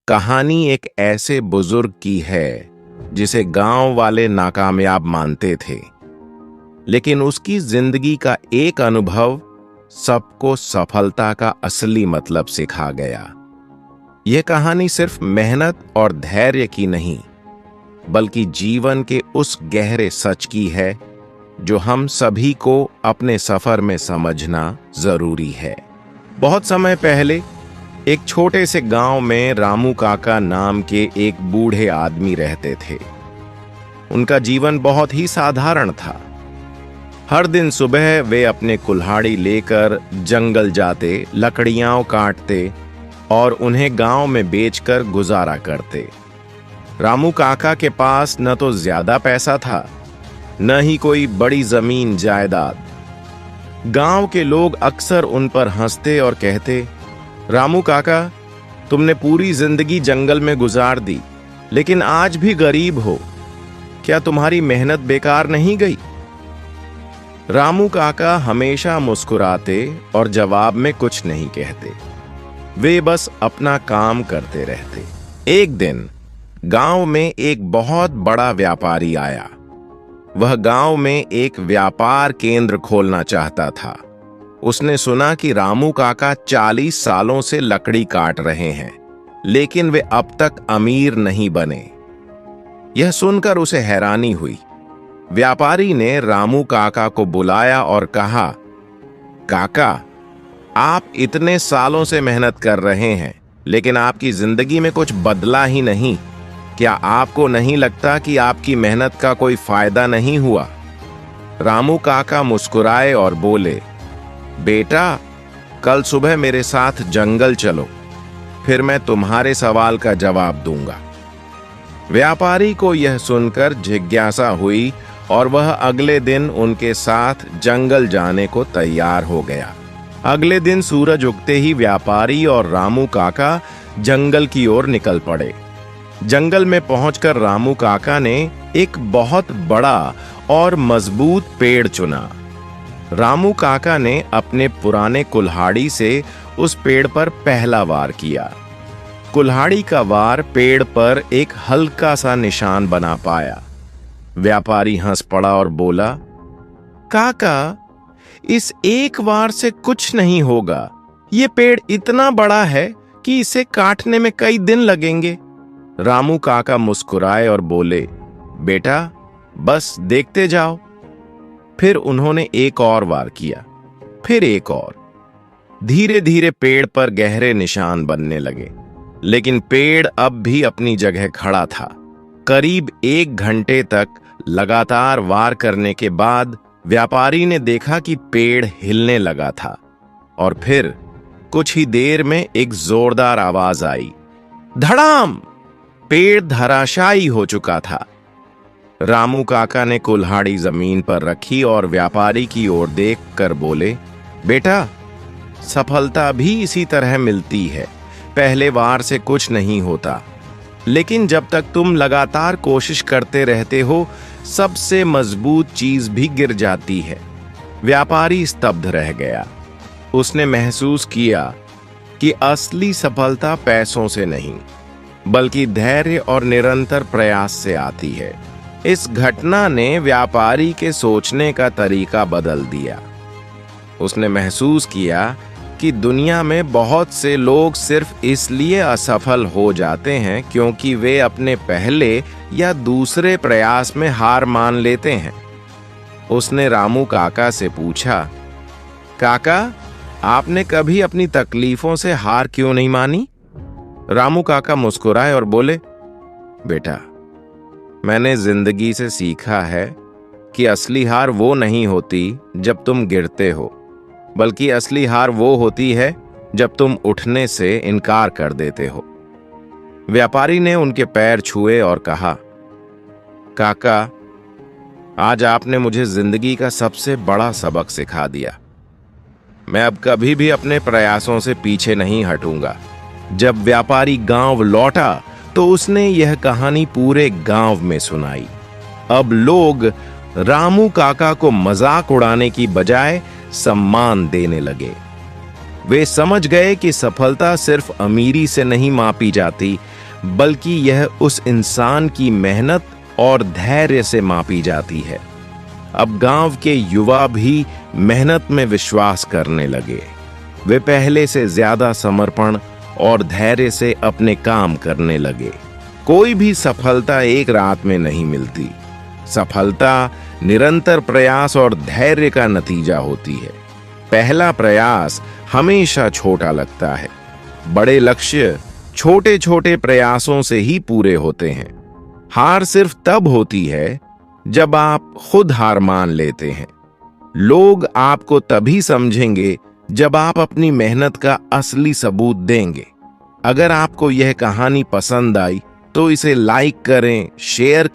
कहानी एक ऐसे बुजुर्ग की है जिसे गांव वाले नाकामयाब मानते थे, लेकिन उसकी जिंदगी का एक अनुभव सबको सफलता का असली मतलब सिखा गया। यह कहानी सिर्फ मेहनत और धैर्य की नहीं, बल्कि जीवन के उस गहरे सच की है जो हम सभी को अपने सफर में समझना जरूरी है। बहुत समय पहले एक छोटे से गांव में रामू काका नाम के एक बूढ़े आदमी रहते थे। उनका जीवन बहुत ही साधारण था। हर दिन सुबह वे अपने कुल्हाड़ी लेकर जंगल जाते, लकड़ियां काटते और उन्हें गांव में बेचकर गुजारा करते। रामू काका के पास न तो ज्यादा पैसा था, न ही कोई बड़ी जमीन जायदाद। गांव के लोग अक्सर उन पर हंसते और कहते, रामू काका, तुमने पूरी जिंदगी जंगल में गुजार दी, लेकिन आज भी गरीब हो। क्या तुम्हारी मेहनत बेकार नहीं गई? रामू काका हमेशा मुस्कुराते और जवाब में कुछ नहीं कहते। वे बस अपना काम करते रहते। एक दिन गांव में एक बहुत बड़ा व्यापारी आया। वह गांव में एक व्यापार केंद्र खोलना चाहता था। उसने सुना कि रामू काका 40 सालों से लकड़ी काट रहे हैं, लेकिन वे अब तक अमीर नहीं बने। यह सुनकर उसे हैरानी हुई। व्यापारी ने रामू काका को बुलाया और कहा, काका, आप इतने सालों से मेहनत कर रहे हैं, लेकिन आपकी जिंदगी में कुछ बदला ही नहीं। क्या आपको नहीं लगता कि आपकी मेहनत का कोई फायदा नहीं हुआ? रामू काका मुस्कुराए और बोले, बेटा, कल सुबह मेरे साथ जंगल चलो, फिर मैं तुम्हारे सवाल का जवाब दूंगा। व्यापारी को यह सुनकर जिज्ञासा हुई और वह अगले दिन उनके साथ जंगल जाने को तैयार हो गया। अगले दिन सूरज उगते ही व्यापारी और रामू काका जंगल की ओर निकल पड़े। जंगल में पहुंचकर रामू काका ने एक बहुत बड़ा और मजबूत पेड़ चुना। रामू काका ने अपने पुराने कुल्हाड़ी से उस पेड़ पर पहला वार किया। कुल्हाड़ी का वार पेड़ पर एक हल्का सा निशान बना पाया। व्यापारी हंस पड़ा और बोला, काका, इस एक वार से कुछ नहीं होगा। ये पेड़ इतना बड़ा है कि इसे काटने में कई दिन लगेंगे। रामू काका मुस्कुराए और बोले, बेटा, बस देखते जाओ। फिर उन्होंने एक और वार किया, फिर एक और। धीरे धीरे पेड़ पर गहरे निशान बनने लगे, लेकिन पेड़ अब भी अपनी जगह खड़ा था। करीब 1 घंटे तक लगातार वार करने के बाद व्यापारी ने देखा कि पेड़ हिलने लगा था और फिर कुछ ही देर में एक जोरदार आवाज आई। धड़ाम! पेड़ धराशायी हो चुका था। रामू काका ने कुल्हाड़ी जमीन पर रखी और व्यापारी की ओर देखकर बोले, बेटा, सफलता भी इसी तरह मिलती है। पहले वार से कुछ नहीं होता, लेकिन जब तक तुम लगातार कोशिश करते रहते हो, सबसे मजबूत चीज भी गिर जाती है। व्यापारी स्तब्ध रह गया। उसने महसूस किया कि असली सफलता पैसों से नहीं, बल्कि धैर्य और निरंतर प्रयास से आती है। इस घटना ने व्यापारी के सोचने का तरीका बदल दिया। उसने महसूस किया कि दुनिया में बहुत से लोग सिर्फ इसलिए असफल हो जाते हैं क्योंकि वे अपने पहले या दूसरे प्रयास में हार मान लेते हैं। उसने रामू काका से पूछा, काका, आपने कभी अपनी तकलीफों से हार क्यों नहीं मानी? रामू काका मुस्कुराए और बोले, बेटा, मैंने जिंदगी से सीखा है कि असली हार वो नहीं होती जब तुम गिरते हो, बल्कि असली हार वो होती है जब तुम उठने से इनकार कर देते हो। व्यापारी ने उनके पैर छुए और कहा, काका, आज आपने मुझे जिंदगी का सबसे बड़ा सबक सिखा दिया। मैं अब कभी भी अपने प्रयासों से पीछे नहीं हटूंगा। जब व्यापारी गांव लौटा तो उसने यह कहानी पूरे गांव में सुनाई। अब लोग रामू काका को मजाक उड़ाने की बजाय सम्मान देने लगे। वे समझ गए कि सफलता सिर्फ अमीरी से नहीं मापी जाती, बल्कि यह उस इंसान की मेहनत और धैर्य से मापी जाती है। अब गांव के युवा भी मेहनत में विश्वास करने लगे। वे पहले से ज्यादा समर्पण और धैर्य से अपने काम करने लगे। कोई भी सफलता एक रात में नहीं मिलती। सफलता निरंतर प्रयास और धैर्य का नतीजा होती है। पहला प्रयास हमेशा छोटा लगता है। बड़े लक्ष्य छोटे छोटे प्रयासों से ही पूरे होते हैं। हार सिर्फ तब होती है जब आप खुद हार मान लेते हैं। लोग आपको तभी समझेंगे जब आप अपनी मेहनत का असली सबूत देंगे। अगर आपको यह कहानी पसंद आई तो इसे लाइक करें, शेयर